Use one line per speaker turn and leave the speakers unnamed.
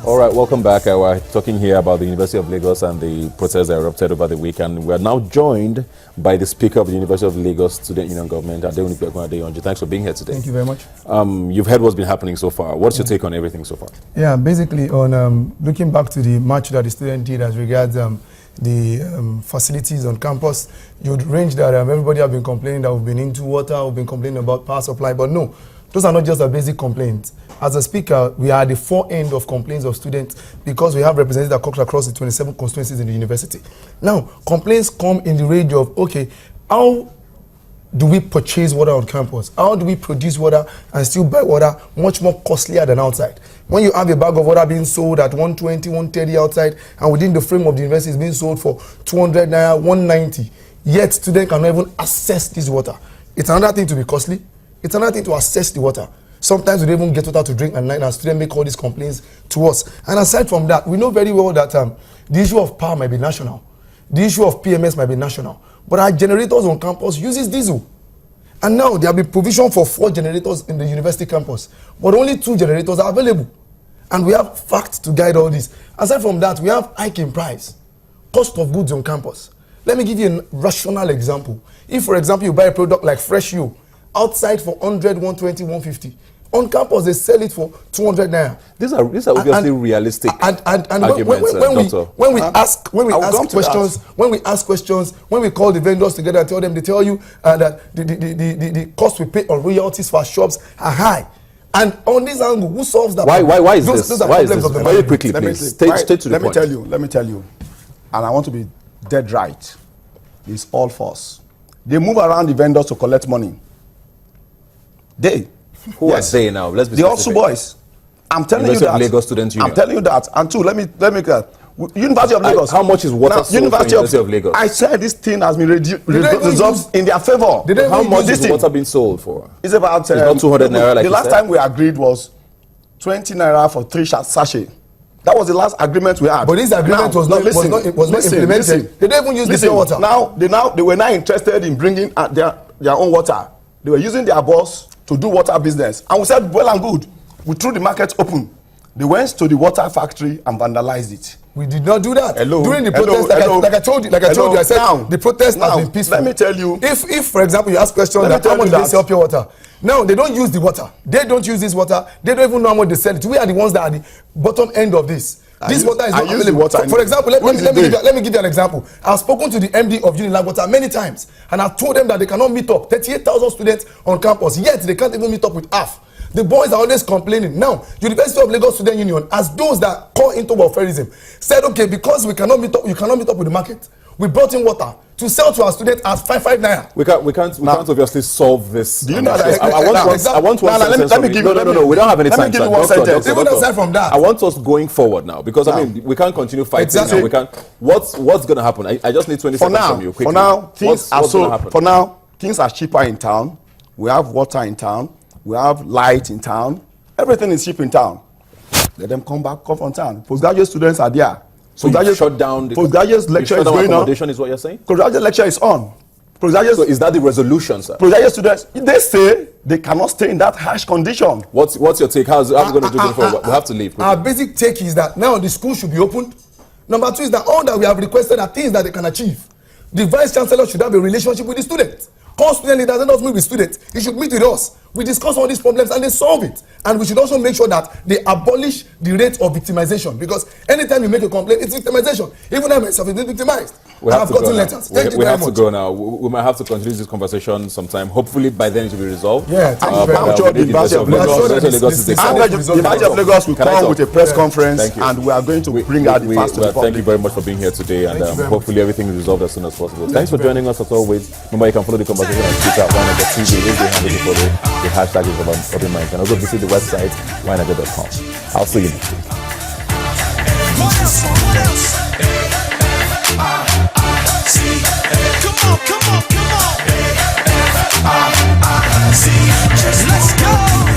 All right, welcome back. We're talking here about the University of Lagos and the protests that erupted over the weekend. We're now joined by the Speaker of the University of Lagos Student Union Government, Adeonji. Thanks for being here today.
Thank you very much.
You've heard what's been happening so far. What's your take on everything so far?
Yeah, basically on looking back to the march that the student did as regards the facilities on campus, you'd range that everybody have been complaining that we've been into water, we've been complaining about power supply, but no, those are not just a basic complaints. As a speaker, we are at the fore end of complaints of students because we have representatives that cut across the 27 constituencies in the university. Now, complaints come in the range of, okay, how do we purchase water on campus? How do we produce water and still buy water much more costlier than outside? When you have a bag of water being sold at 120, 130 outside, and within the frame of the university is being sold for 200 naira, 190, yet students cannot even access this water. It's another thing to be costly. It's another thing to access the water. Sometimes we don't even get water to drink at night, and students make all these complaints to us. And aside from that, we know very well that the issue of power might be national. The issue of PMS might be national. But our generators on campus uses diesel. And now there will be provision for 4 generators in the university campus. But only 2 generators are available. And we have facts to guide all this. Aside from that, we have hike in price. Cost of goods on campus. Let me give you a rational example. If, for example, you buy a product like Fresh You, outside for 100, 120, 150. On campus, they sell it for 200 naira.
These are obviously realistic arguments,
when we ask questions, when we call the vendors together and tell them, they tell you that the cost we pay on royalties for our shops are high. And on this angle, who solves that?
Why is this? Why is this? Very quickly, please. Stay to the point.
Let me tell you, and I want to be dead right. It's all false. They move around the vendors to collect money.
Who are they now? Let's be
the also boys. I'm telling you that.
Lagos Student Union.
I'm telling you that. And two, let me University of Lagos.
How much is water sold University of Lagos?
I said this thing has been resolved in their favor.
How much is water being sold for?
It's about
it's not 200 naira. Like
the last time we agreed was 20 naira for 3 sachet. That was the last agreement we had.
But this agreement was not implemented. They don't even use the water.
They were not interested in bringing their own water. They were using their boss to do water business. And we said, well and good. We threw the market open. They went to the water factory and vandalized it.
We did not do that. During the protest, like I told you, I said the protest has been peaceful.
Let me tell you.
If for example, you ask questions that how much they sell pure water. Now, they don't use the water. They don't use this water. They don't even know how much they sell it. We are the ones that are the bottom end of this. This water is not available. For example, let me give you an example. I've spoken to the MD of Unilag Water many times, and I've told them that they cannot meet up. 38,000 students on campus, yet they can't even meet up with half. The boys are always complaining. Now, University of Lagos Student Union, as those that call into welfareism, said, okay, because we cannot meet up, you cannot meet up with the market. We brought in water to sell to our students as 55 naira.
We can't obviously solve this.
Do you know that?
I want one sentence. Let me give you. No, we don't have any time.
Even aside
from that,
I want us going forward now because I mean we can't continue fighting. Exactly. Now. We can't. What's going to happen? I just need 20 seconds from you. Quickly.
For now, things are cheaper in town. We have water in town. We have light in town. Everything is cheap in town. Let them come from town. Postgraduate students are there.
So you shut down the
postgraduate lecture is going on.
Is what you're saying?
Postgraduate lecture is on.
So is that the resolution, sir?
Postgraduate students, they say they cannot stay in that harsh condition.
What's your take? How's it going to do going forward? We have to leave. Quickly.
Our basic take is that now the school should be opened. Number 2 is that all that we have requested are things that they can achieve. The vice chancellor should have a relationship with the students. Call student leaders and not meet with students. He should meet with us. We discuss all these problems and they solve it. And we should also make sure that they abolish the rate of victimization. Because anytime you make a complaint, it's victimization. Even I myself have been victimized. I have gotten letters. Thank you very much.
We have to go now. We might have to continue this conversation sometime. Hopefully by then it will be resolved.
Yeah, thank you very much.
The University of Lagos will come with a press conference and we are going to bring out the fast.
Thank you very much for being here today and hopefully everything is resolved as soon as possible. Thanks for joining us as always. Remember you can follow the conversation on Twitter at WineNiger.tv. Raise your hand if you follow. The hashtag is about Rubbin. You can also visit the website WineNiger.com. I'll see you next week.
Come on. Let's go.